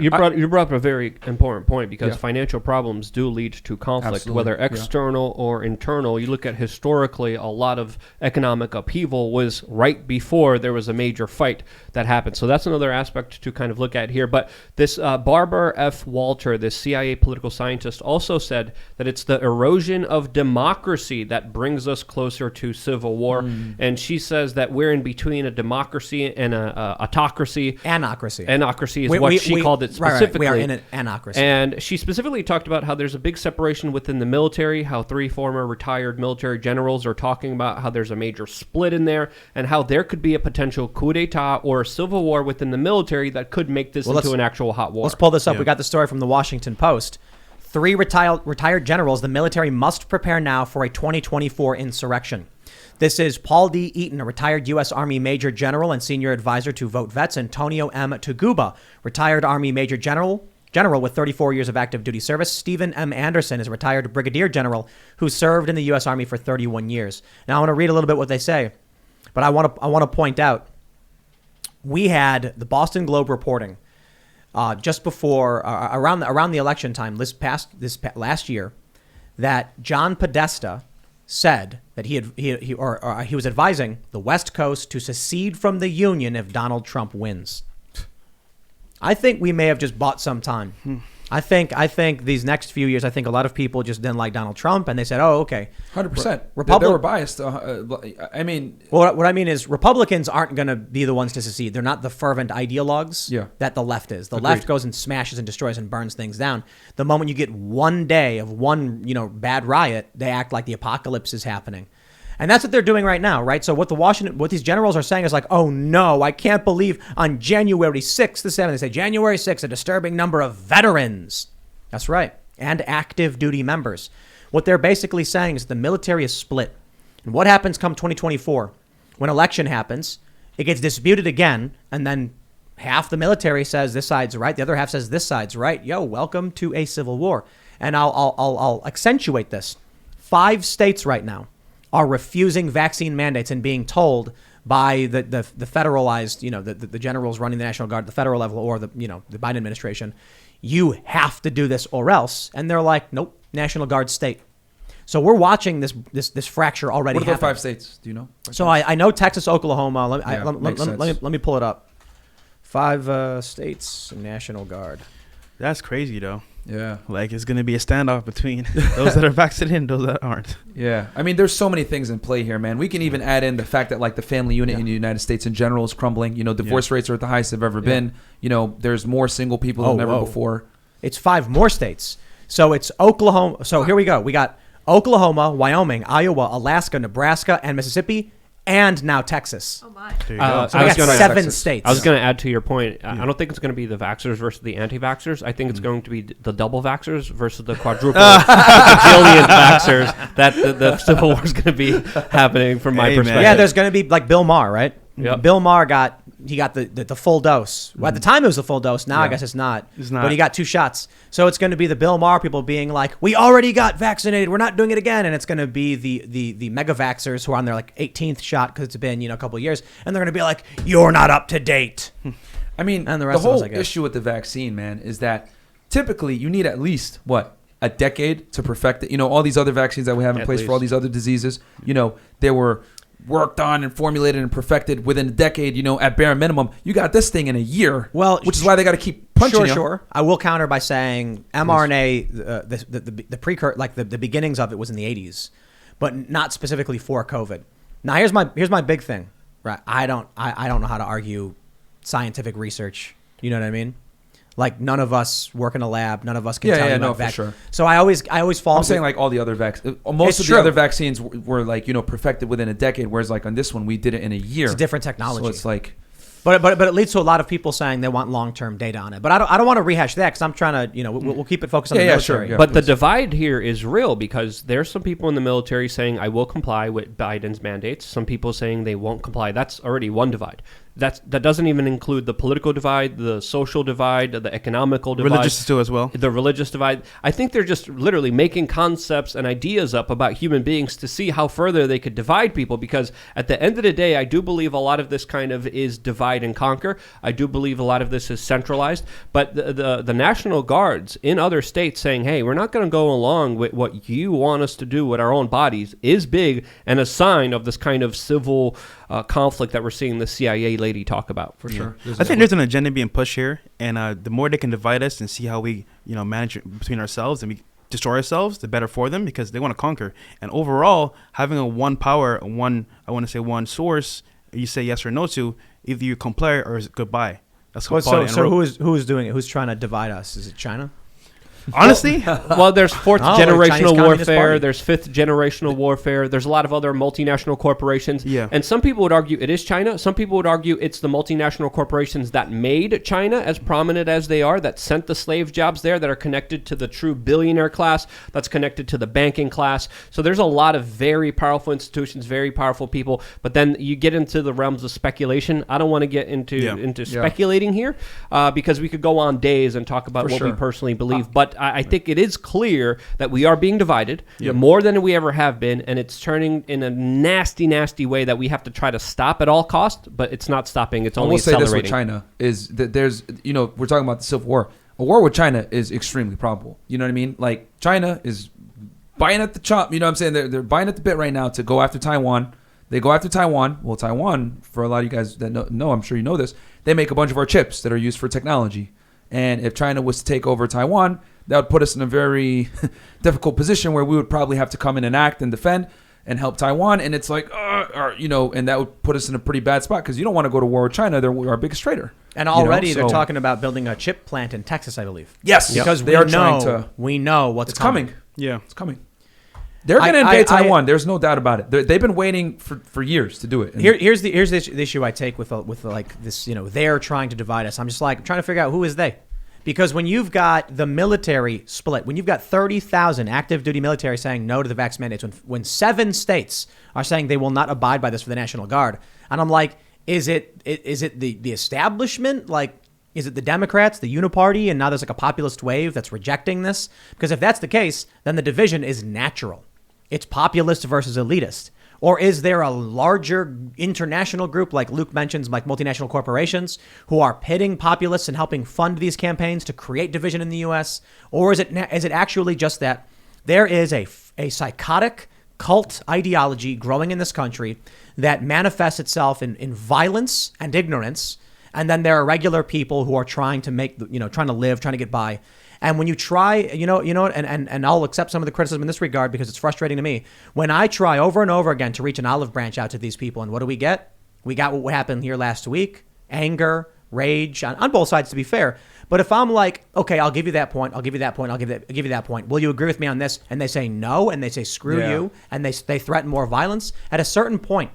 You brought up a very important point because financial problems do lead to conflict, Absolutely. whether external or internal. You look at historically, a lot of economic upheaval was right before there was a major fight that happened. So that's another aspect to kind of look at here. But this Barbara F. Walter, this CIA political scientist, also said that it's the erosion of democracy that brings us closer to civil war. And she says that we're in between a democracy and a autocracy. Anocracy is what she called it specifically. Right. We are in an anocracy. And she specifically talked about how there's a big separation within the military, how 3 former retired military generals are talking about how there's a major split in there, and how there could be a potential coup d'etat or a civil war within the military that could make this into an actual hot war. Let's pull this up. We got the story from the Washington Post. 3 retired generals. The military must prepare now for a 2024 insurrection. This is Paul D. Eaton, a retired U.S. Army Major General and Senior Advisor to Vote Vets. Antonio M. Taguba, retired Army Major General with 34 years of active duty service. Stephen M. Anderson is a retired Brigadier General who served in the U.S. Army for 31 years. Now, I want to read a little bit what they say, but I want to point out, we had the Boston Globe reporting just before, around the election time, last year, that John Podesta said that he was advising the West Coast to secede from the Union if Donald Trump wins. I think we may have just bought some time. I think these next few years, I think a lot of people just didn't like Donald Trump, and they said, "Oh, okay." 100%. They were biased. I mean, well, what I mean is, Republicans aren't going to be the ones to secede. They're not the fervent ideologues that the left is. The left goes and smashes and destroys and burns things down. The moment you get one day of one, bad riot, they act like the apocalypse is happening. And that's what they're doing right now, right? So what these generals are saying is like, oh no, I can't believe on January 6th, the 7th, they say January 6th, a disturbing number of veterans. That's right. And active duty members. What they're basically saying is the military is split. And what happens come 2024? When election happens, it gets disputed again. And then half the military says this side's right. The other half says this side's right. Yo, welcome to a civil war. And I'll accentuate this. 5 states right now are refusing vaccine mandates and being told by the federalized, the generals running the National Guard at the federal level or the Biden administration, you have to do this or else. And they're like, nope, National Guard state. So we're watching this fracture already happen. What are the 5 states? Do you know? So I know Texas, Oklahoma. Let me pull it up. 5 states, National Guard. That's crazy, though. Yeah. Like, it's going to be a standoff between those that are vaccinated and those that aren't. Yeah. I mean, there's so many things in play here, man. We can even add in the fact that, like, the family unit in the United States in general is crumbling. Divorce rates are at the highest they've ever been. There's more single people than ever before. It's 5 more states. So it's Oklahoma. So here we go. We got Oklahoma, Wyoming, Iowa, Alaska, Nebraska, and Mississippi. And now Texas. Oh my! So we got 7 states. I was going to add to your point. I don't think it's going to be the vaxxers versus the anti-vaxxers. I think it's going to be the double vaxxers versus the quadruple bajillion vaxxers. That the civil war is going to be happening from my perspective. Yeah, there's going to be like Bill Maher, right? Yep. Bill Maher got the full dose. Well, at the time it was the full dose. Now I guess it's not. But he got 2 shots. So it's going to be the Bill Maher people being like, we already got vaccinated. We're not doing it again. And it's going to be the mega vaxxers who are on their like 18th shot because it's been a couple of years. And they're going to be like, you're not up to date. I mean, and the whole issue with the vaccine, man, is that typically you need at least, a decade to perfect it. All these other vaccines that we have in place for all these other diseases, they were worked on and formulated and perfected within a decade, at bare minimum. You got this thing in a year, which is why they got to keep punching. Sure. I will counter by saying mRNA, the beginnings of it was in the 80s, but not specifically for COVID. Now here's my big thing, right? I don't know how to argue scientific research. You know what I mean? Like, none of us work in a lab. None of us can tell you about vaccines. For sure. So I always fall. I'm saying like all the other vaccines. Most of the other vaccines were like perfected within a decade, whereas like on this one we did it in a year. It's a different technology. So it's like, but it leads to a lot of people saying they want long-term data on it. But I don't want to rehash that because I'm trying to we'll keep it focused on the military. Sure. But the divide here is real because there's some people in the military saying I will comply with Biden's mandates. Some people saying they won't comply. That's already one divide. that doesn't even include the political divide, the social divide, the economical divide. Religious too as well. The religious divide. I think they're just literally making concepts and ideas up about human beings to see how further they could divide people, because at the end of the day, I do believe a lot of this kind of is divide and conquer. I do believe a lot of this is centralized. But the National Guards in other states saying, hey, we're not going to go along with what you want us to do with our own bodies is big, and a sign of this kind of civil conflict that we're seeing the CIA lady talk about. For sure. I think there's an agenda being pushed here, and the more they can divide us and see how we, manage it between ourselves and we destroy ourselves, the better for them, because they want to conquer. And overall, having a one power, one source, you say yes or no to, either you comply or is goodbye. That's so who is doing it? Who's trying to divide us? Is it China? Honestly, well, there's fourth generational warfare. Party. There's fifth generational warfare. There's a lot of other multinational corporations. Yeah. And some people would argue it is China. Some people would argue it's the multinational corporations that made China as prominent as they are, that sent the slave jobs there, that are connected to the true billionaire class, that's connected to the banking class. So there's a lot of very powerful institutions, very powerful people. But then you get into the realms of speculation. I don't want to get into speculating here because we could go on days and talk about what we personally believe. But I think it is clear that we are being divided more than we ever have been, and it's turning in a nasty, nasty way that we have to try to stop at all costs, but it's not stopping. It's only accelerating. I will say this with China is that there's, we're talking about the Civil War. A war with China is extremely probable. You know what I mean? Like, China is buying at the chop. You know what I'm saying? They're buying at the bit right now to go after Taiwan. They go after Taiwan. Well, Taiwan, for a lot of you guys that know, I'm sure you know this, they make a bunch of our chips that are used for technology. And if China was to take over Taiwan, that would put us in a very difficult position where we would probably have to come in and act and defend and help Taiwan. And it's like, and that would put us in a pretty bad spot because you don't want to go to war with China. They're our biggest trader. And already they're talking about building a chip plant in Texas, I believe. Yes. Because we know what's coming. Yeah. It's coming. They're going to invade Taiwan. There's no doubt about it. They've been waiting for years to do it. Here's the issue I take with like this, they're trying to divide us. I'm just like trying to figure out who is they. Because when you've got the military split, when you've got 30,000 active duty military saying no to the vax mandates, when 7 states are saying they will not abide by this for the National Guard, and I'm like, is it the establishment? Like, is it the Democrats, the Uniparty, and now there's like a populist wave that's rejecting this? Because if that's the case, then the division is natural. It's populist versus elitist. Or is there a larger international group, like Luke mentions, like multinational corporations, who are pitting populists and helping fund these campaigns to create division in the U.S.? Or is it actually just that there is a psychotic cult ideology growing in this country that manifests itself in violence and ignorance, and then there are regular people who are trying to trying to live, trying to get by. And when you try, and I'll accept some of the criticism in this regard because it's frustrating to me. When I try over and over again to reach an olive branch out to these people, and what do we get? We got what happened here last week: anger, rage on both sides, to be fair. But if I'm like, okay, I'll give you that point, I'll give you that point, I'll give you that point. Will you agree with me on this? And they say no, and they say screw you, and they threaten more violence. At a certain point,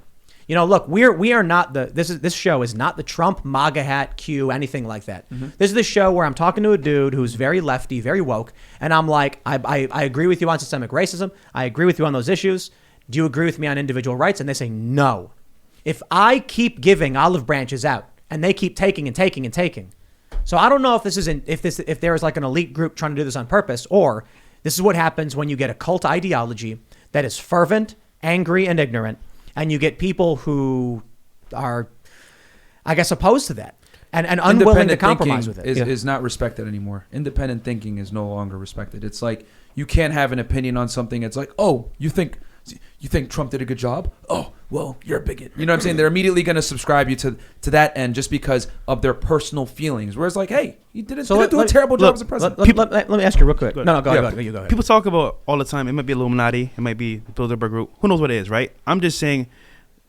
look, we are not this show is not the Trump, MAGA hat, Q, anything like that. Mm-hmm. This is the show where I'm talking to a dude who's very lefty, very woke, and I'm like, I agree with you on systemic racism. I agree with you on those issues. Do you agree with me on individual rights? And they say no. If I keep giving olive branches out and they keep taking and taking and taking, so I don't know if there is like an elite group trying to do this on purpose, or this is what happens when you get a cult ideology that is fervent, angry, and ignorant. And you get people who are, I guess, opposed to that and unwilling to compromise with it. Is not respected anymore. Independent thinking is no longer respected. It's like you can't have an opinion on something. It's like, oh, you think Trump did a good job? Oh, well, you're a bigot. You know what I'm saying? They're immediately going to subscribe you to that end just because of their personal feelings. Whereas like, hey, you didn't do a terrible job as a president. Let me ask you real quick. No, go ahead. You go ahead. People talk about all the time, it might be Illuminati, it might be the Bilderberg Group. Who knows what it is, right? I'm just saying,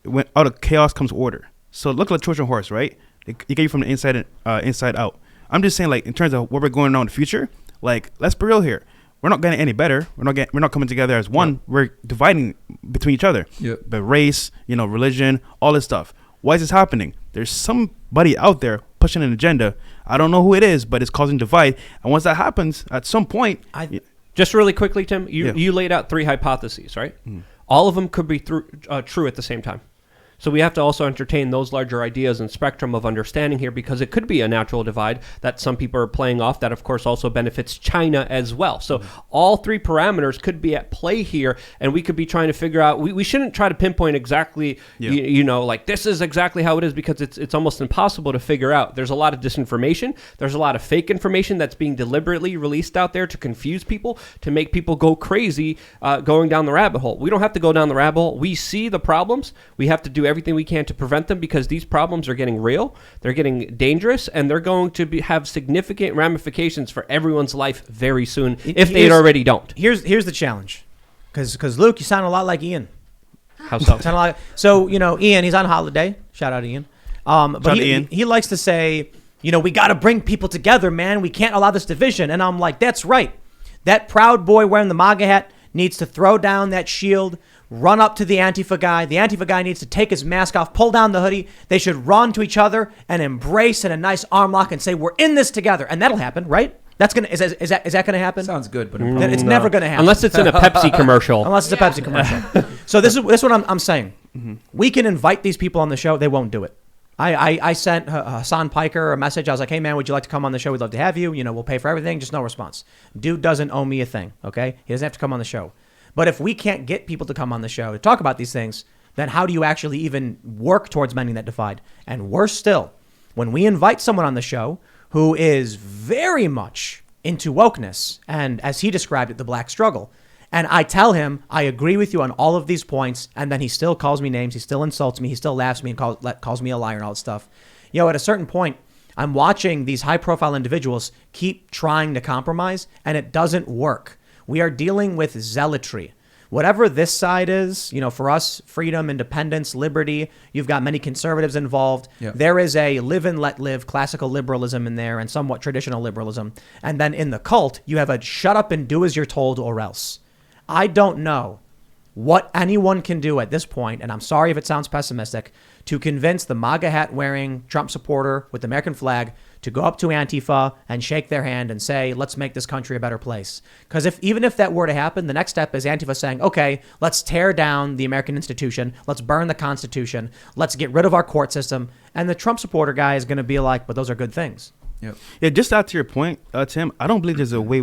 when out of chaos comes order. So look like a Trojan horse, right? It get you from the inside out. I'm just saying, like, in terms of what we're going on in the future, like, let's be real here. We're not getting any better. We're not coming together as one. Yep. We're dividing between each other. Yep. The race, religion, all this stuff. Why is this happening? There's somebody out there pushing an agenda. I don't know who it is, but it's causing divide. And once that happens, at some point, just really quickly, Tim, you laid out 3 hypotheses, right? Mm. All of them could be true at the same time. So we have to also entertain those larger ideas and spectrum of understanding here, because it could be a natural divide that some people are playing off that, of course, also benefits China as well. So all three parameters could be at play here, and we could be trying to figure out, we shouldn't try to pinpoint exactly, like this is exactly how it is, because it's almost impossible to figure out. There's a lot of disinformation. There's a lot of fake information that's being deliberately released out there to confuse people, to make people go crazy going down the rabbit hole. We don't have to go down the rabbit hole. We see the problems. We have to do everything we can to prevent them, because these problems are getting real. They're getting dangerous, and they're going to have significant ramifications for everyone's life very soon, if they already don't. Here's the challenge, because Luke, you sound a lot like Ian. How so? So Ian, he's on holiday. Shout out Ian. But he likes to say, we got to bring people together, man. We can't allow this division. And I'm like, that's right. That proud boy wearing the MAGA hat needs to throw down that shield, run up to the Antifa guy. The Antifa guy needs to take his mask off, pull down the hoodie. They should run to each other and embrace in a nice arm lock and say, we're in this together. And that'll happen, right? That's gonna is that gonna happen? Sounds good, but it's never gonna happen unless it's in a Pepsi commercial. Unless it's a Pepsi commercial. So this is what I'm saying. Mm-hmm. We can invite these people on the show. They won't do it. I sent Hassan Piker a message. I was like, hey man, would you like to come on the show? We'd love to have you. We'll pay for everything. Just no response. Dude doesn't owe me a thing. Okay, he doesn't have to come on the show. But if we can't get people to come on the show to talk about these things, then how do you actually even work towards mending that divide? And worse still, when we invite someone on the show who is very much into wokeness and, as he described it, the black struggle, and I tell him, I agree with you on all of these points, and then he still calls me names, he still insults me, he still laughs at me and calls me a liar and all that stuff. At a certain point, I'm watching these high-profile individuals keep trying to compromise, and it doesn't work. We are dealing with zealotry. Whatever this side is, for us, freedom, independence, liberty, you've got many conservatives involved. Yep. There is a live and let live, classical liberalism in there, and somewhat traditional liberalism. And then in the cult, you have a shut up and do as you're told or else. I don't know what anyone can do at this point, and I'm sorry if it sounds pessimistic, to convince the MAGA hat wearing Trump supporter with the American flag to go up to Antifa and shake their hand and say, let's make this country a better place. Because even if that were to happen, the next step is Antifa saying, okay, let's tear down the American institution. Let's burn the Constitution. Let's get rid of our court system. And the Trump supporter guy is going to be like, but those are good things. Yep. Yeah, just out to your point, Tim, I don't believe there's a way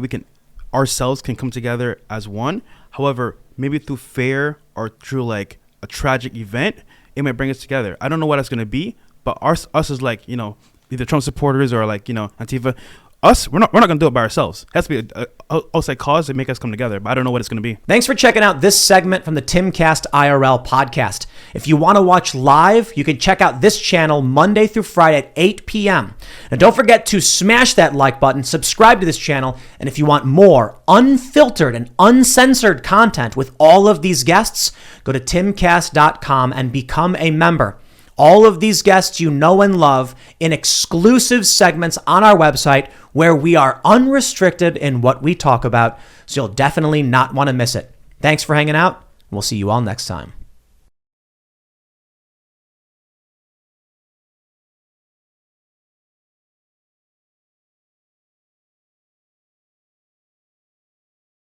ourselves can come together as one. However, maybe through fear or through like a tragic event, it might bring us together. I don't know what that's going to be, but us is like, either Trump supporters or like, Antifa. Us, we're not going to do it by ourselves. It has to be a outside cause to make us come together, but I don't know what it's going to be. Thanks for checking out this segment from the Timcast IRL podcast. If you want to watch live, you can check out this channel Monday through Friday at 8 p.m. And don't forget to smash that like button, subscribe to this channel, and if you want more unfiltered and uncensored content with all of these guests, go to timcast.com and become a member. All of these guests you know and love in exclusive segments on our website where we are unrestricted in what we talk about, so you'll definitely not want to miss it. Thanks for hanging out. We'll see you all next time.